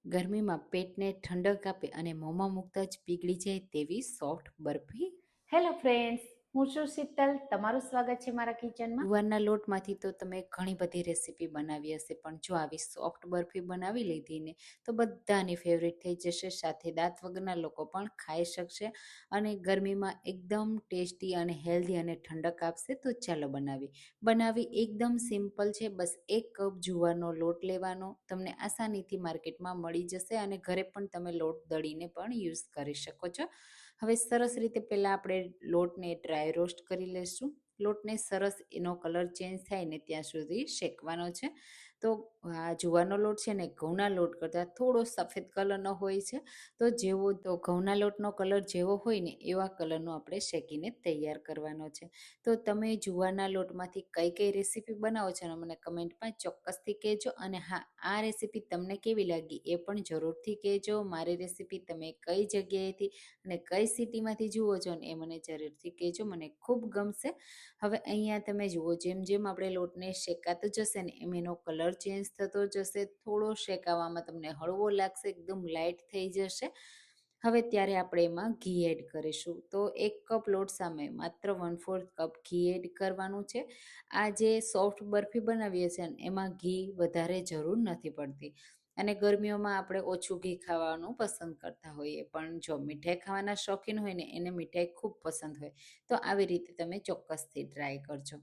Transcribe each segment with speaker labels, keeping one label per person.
Speaker 1: ગરમીમાં પેટને ઠંડક આપે અને મોંમાં મૂકતા જ પીગળી જાય તેવી સોફ્ટ બરફી.
Speaker 2: હેલો ફ્રેન્ડ્સ, હું છું શીતલ. તમારું સ્વાગત છે મારા કિચનમાં.
Speaker 1: જુવારના લોટમાંથી તો તમે ઘણી બધી રેસીપી બનાવી હશે, પણ જો આવી સોફ્ટ બરફી બનાવી લીધી ને તો બધાની ફેવરેટ થઈ જશે, સાથે દાંત વગરના લોકો પણ ખાઈ શકશે અને ગરમીમાં એકદમ ટેસ્ટી અને હેલ્ધી અને ઠંડક આપશે. તો ચાલો બનાવી એકદમ સિમ્પલ છે. બસ 1 કપ જુવારનો લોટ લેવાનો, તમને આસાનીથી માર્કેટમાં મળી જશે અને ઘરે પણ તમે લોટ દળીને પણ યુઝ કરી શકો છો. હવે સરસ રીતે પહેલાં આપણે લોટને ડ્રાય રોસ્ટ કરી લઈશું. લોટને સરસ એનો કલર ચેન્જ થાય ને ત્યાં સુધી શેકવાનો છે. તો આ જુવારનો લોટ છે ને ઘઉંના લોટ કરતાં થોડો સફેદ કલરનો હોય છે. તો ઘઉંના લોટનો કલર જેવો હોય ને એવા કલરનો આપણે શેકીને તૈયાર કરવાનો છે. તો તમે જુવારના લોટમાંથી કઈ કઈ રેસીપી બનાવો છો ને મને કમેન્ટમાં ચોક્કસથી કહેજો. અને હા, આ રેસીપી તમને કેવી લાગી એ પણ જરૂરથી કહેજો. મારી રેસીપી તમે કઈ જગ્યાએથી અને કઈ સિટીમાંથી જુઓ છો ને એ મને જરૂરથી કહેજો, મને ખૂબ ગમશે. હવે અહીંયા તમે જુઓ, જેમ જેમ આપણે લોટને શેકાતો જશે ને એમ એનો કલર ચેન્જ થતો જશે. થોડો શેકાવામાં તમને હળવો લાગશે, એકદમ લાઇટ થઈ જશે. હવે ત્યારે આપણે એમાં ઘી એડ કરીશું. તો 1 કપ લોટ સામે માત્ર 1/4 કપ ઘી એડ કરવાનું છે. આ જે સોફ્ટ બરફી બનાવીએ છીએ ને એમાં ઘી વધારે જરૂર નથી પડતી. અને ગરમીઓમાં આપણે ઓછું ઘી ખાવાનું પસંદ કરતા હોઈએ, પણ જો મીઠાઈ ખાવાના શોખીન હોય ને એને મીઠાઈ ખૂબ પસંદ હોય તો આવી રીતે તમે ચોક્કસથી ટ્રાય કરજો.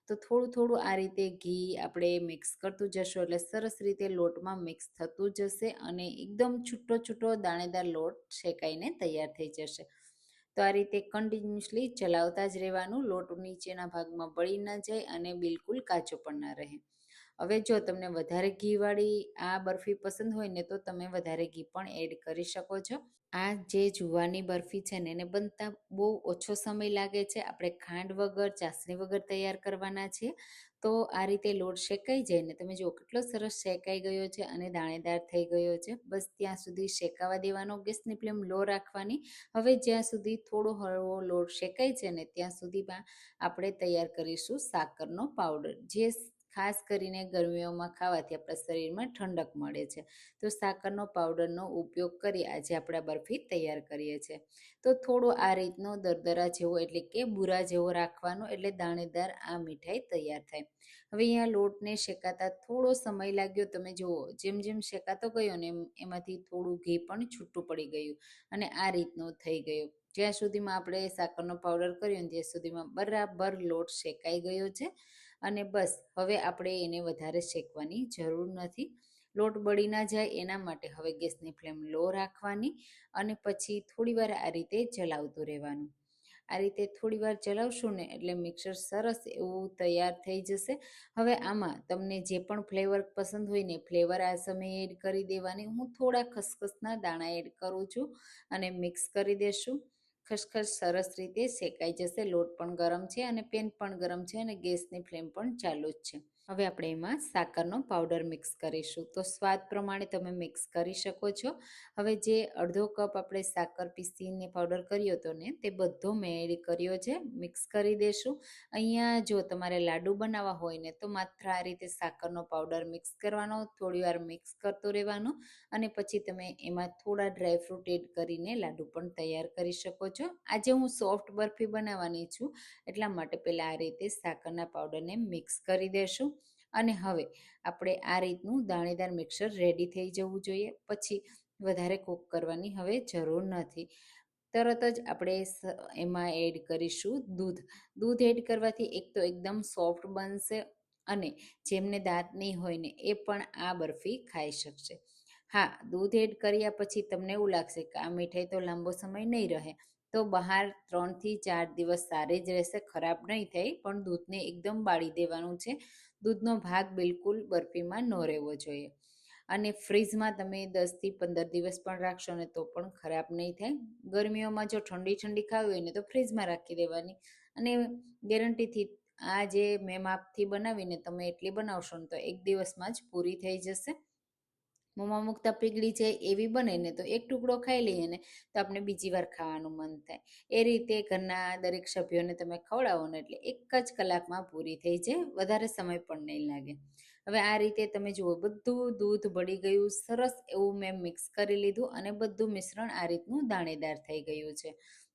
Speaker 1: તો થોડું થોડું આ રીતે ઘી આપણે મિક્સ કરતું જશું એટલે સરસ રીતે લોટમાં મિક્સ થતું જશે અને એકદમ છૂટો છૂટો દાણેદાર લોટ શેકાઈને તૈયાર થઈ જશે. તો આ રીતે કન્ટિન્યુઅસલી ચલાવતા જ રહેવાનું, લોટ નીચેના ભાગમાં બળી ન જાય અને બિલકુલ કાચો પણ ના રહે. હવે જો તમને વધારે ઘીવાળી આ બરફી પસંદ હોય ને તો તમે વધારે ઘી પણ એડ કરી શકો છો. આ જે જુવારની બરફી છે ને એને બનતા બહુ ઓછો સમય લાગે છે. આપણે ખાંડ વગર, ચાસણી વગર તૈયાર કરવાના છીએ. તો આ રીતે લોટ શેકાઈ જાય ને તમે જુઓ કેટલો સરસ શેકાઈ ગયો છે અને દાણેદાર થઈ ગયો છે. બસ ત્યાં સુધી શેકાવા દેવાનો, ગેસની ફ્લેમ લો રાખવાની. હવે જ્યાં સુધી થોડો હળવો લોટ શેકાય છે ને ત્યાં સુધીમાં આપણે તૈયાર કરીશું સાકરનો પાવડર, જે ખાસ કરીને ગરમીઓમાં ખાવાથી આપણા શરીરમાં ઠંડક મળે છે. તો સાકરનો પાવડરનો ઉપયોગ કરી આજે આપણે બરફી તૈયાર કરીએ છીએ. તો થોડો આ રીતનો દરદરા જેવો એટલે કે બુરા જેવો રાખવાનો, એટલે દાણેદાર આ મીઠાઈ તૈયાર થાય. હવે અહીંયા લોટને શેકાતા થોડો સમય લાગ્યો. તમે જુઓ જેમ જેમ શેકાતો ગયો ને એમાંથી થોડું ઘી પણ છૂટું પડી ગયું અને આ રીતનું થઈ ગયું. જ્યાં સુધીમાં આપણે સાકરનો પાવડર કર્યો ને ત્યાં સુધીમાં બરાબર લોટ શેકાઈ ગયો છે. અને બસ હવે આપણે એને વધારે શેકવાની જરૂર નથી. લોટ બળી ના જાય એના માટે હવે ગેસની ફ્લેમ લો રાખવાની અને પછી થોડીવાર આ રીતે ચલાવતું રહેવાનું. આ રીતે થોડીવાર ચલાવશું ને એટલે મિક્સર સરસ એવું તૈયાર થઈ જશે. હવે આમાં તમને જે પણ ફ્લેવર પસંદ હોય ને ફ્લેવર આ સમયે એડ કરી દેવાની. હું થોડા ખસખસના દાણા એડ કરું છું અને મિક્સ કરી દેશું. ખસખસ સરસ રીતે શેકાઈ જશે. લોટ પણ ગરમ છે અને પેન પણ ગરમ છે અને ગેસની ફ્લેમ પણ ચાલુ જ છે. હવે આપણે એમાં સાકરનો પાવડર મિક્સ કરીશું. તો સ્વાદ પ્રમાણે તમે મિક્સ કરી શકો છો. હવે જે અડધો કપ આપણે સાકર પીસીને પાવડર કર્યો હતો ને તે બધો મેં એડ કર્યો છે. મિક્સ કરી દેશું. અહીંયા જો તમારે લાડુ બનાવવા હોય ને તો માત્ર આ રીતે સાકરનો પાવડર મિક્સ કરવાનો, થોડીવાર મિક્સ કરતો રહેવાનો અને પછી તમે એમાં થોડા ડ્રાયફ્રૂટ એડ કરીને લાડુ પણ તૈયાર કરી શકો છો. આજે હું સોફ્ટ બરફી બનાવવાની છું એટલા માટે પહેલાં આ રીતે સાકરના પાવડરને મિક્સ કરી દેશું. અને હવે આપણે આ રીતનું દાણેદાર મિક્સર રેડી થઈ જવું જોઈએ. પછી વધારે કૂક કરવાની હવે જરૂર નથી. તરત જ આપણે એમાં એડ કરીશું દૂધ. દૂધ એડ કરવાથી એક તો એકદમ સોફ્ટ બનશે અને જેમને દાંત નહીં હોય ને એ પણ આ બરફી ખાઈ શકશે. હા, દૂધ એડ કર્યા પછી તમને એવું લાગશે કે આ મીઠાઈ તો લાંબો સમય નહીં રહે, તો બહાર 3 થી 4 દિવસ સારી જ રહેશે, ખરાબ નહીં થાય. પણ દૂધને એકદમ બાળી દેવાનું છે. દૂધનો ભાગ બિલકુલ બરફીમાં ન રહેવો જોઈએ. અને ફ્રીજમાં તમે 10 થી 15 દિવસ પણ રાખશો ને તો પણ ખરાબ નહીં થાય. ગરમીઓમાં જો ઠંડી ઠંડી ખાવી હોય ને તો ફ્રીજમાં રાખી દેવાની. અને ગેરંટીથી આ જે મેં માપથી બનાવીને તમે એટલી બનાવશો ને તો 1 દિવસમાં જ પૂરી થઈ જશે. મોંમાં મૂકતા પીગળી જાય એવી બને ને તો એક ટુકડો ખાઈ લઈએ ને તો આપણે બીજી વાર ખાવાનું મન થાય. એ રીતે ઘરના દરેક સભ્યોને તમે ખવડાવો ને એટલે 1 જ કલાકમાં પૂરી થઈ જાય, વધારે સમય પણ નહીં લાગે. હવે આ રીતે તમે જુઓ બધું દૂધ બળી ગયું, સરસ એવું મેં મિક્સ કરી લીધું અને બધું મિશ્રણ આ રીતનું દાણેદાર થઈ ગયું છે.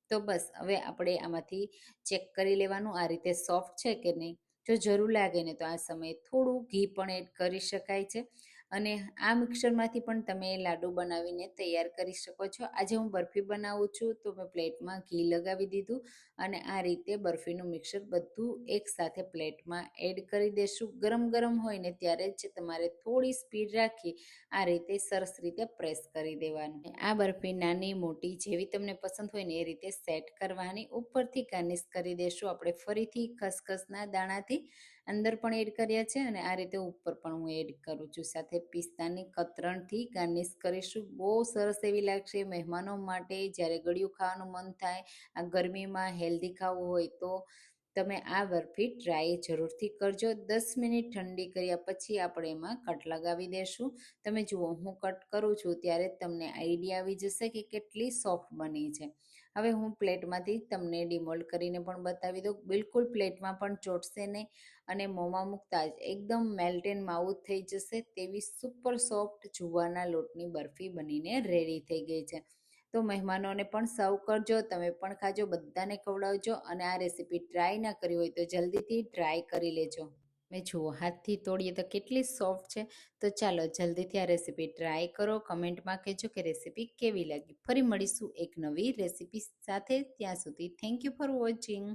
Speaker 1: તો બસ હવે આપણે આમાંથી ચેક કરી લેવાનું આ રીતે સોફ્ટ છે કે નહીં. જો જરૂર લાગે ને તો આ સમયે થોડું ઘી પણ એડ કરી શકાય છે. અને આ મિક્સરમાંથી પણ તમે લાડુ બનાવીને તૈયાર કરી શકો છો. આજે હું બરફી બનાવું છું તો મેં પ્લેટમાં ઘી લગાવી દીધું અને આ રીતે બરફીનું મિક્સર બધું એકસાથે પ્લેટમાં એડ કરી દેશું. ગરમ ગરમ હોય ને ત્યારે જ તમારે થોડી સ્પીડ રાખી આ રીતે સરસ રીતે પ્રેસ કરી દેવાનું. આ બરફી નાની મોટી જેવી તમને પસંદ હોય ને એ રીતે સેટ કરવાની. ઉપરથી ગાર્નિશ કરી દેશું આપણે ફરીથી ખસખસના દાણાથી અંદર પણ એડ કર્યા છે અને આ રીતે ઉપર પણ હું એડ કરું છું. સાથે પિસ્તાની કતરણથી ગાર્નિશ કરીશું. બહુ સરસ એવી લાગશે મહેમાનો માટે. જ્યારે ગળ્યું ખાવાનું મન થાય, આ ગરમીમાં હેલ્ધી ખાવું હોય તો તમે આ બરફી ટ્રાય જરૂરથી કરજો. 10 મિનિટ ઠંડી કર્યા પછી આપણે એમાં કટ લગાવી દેશું. તમે જુઓ હું કટ કરું છું ત્યારે તમને આઈડિયા આવી જશે કે કેટલી સોફ્ટ બની છે. હવે હું પ્લેટમાંથી તમને ડિમોલ્ડ કરીને પણ બતાવી દઉં. બિલકુલ પ્લેટમાં પણ ચોટશે નહીં અને મોંમાં મૂકતા જ એકદમ મેલ્ટ એન્ડ માઉથ થઈ જશે તેવી સુપર સોફ્ટ જુવારના લોટની બરફી બનીને રેડી થઈ ગઈ છે. તો મહેમાનોને પણ સર્વ કરજો, તમે પણ ખાજો, બધાને ખવડાવજો. અને આ રેસીપી ટ્રાય ના કરી હોય તો જલ્દીથી ટ્રાય કરી લેજો. મેં જુઓ હાથથી તોડીએ તો કેટલી સોફ્ટ છે. તો ચાલો જલ્દીથી આ રેસીપી ટ્રાય કરો. કમેન્ટમાં કહેજો કે રેસીપી કેવી લાગી. ફરી મળીશું એક નવી રેસીપી સાથે. ત્યાં સુધી થેન્ક યુ ફોર વોચિંગ.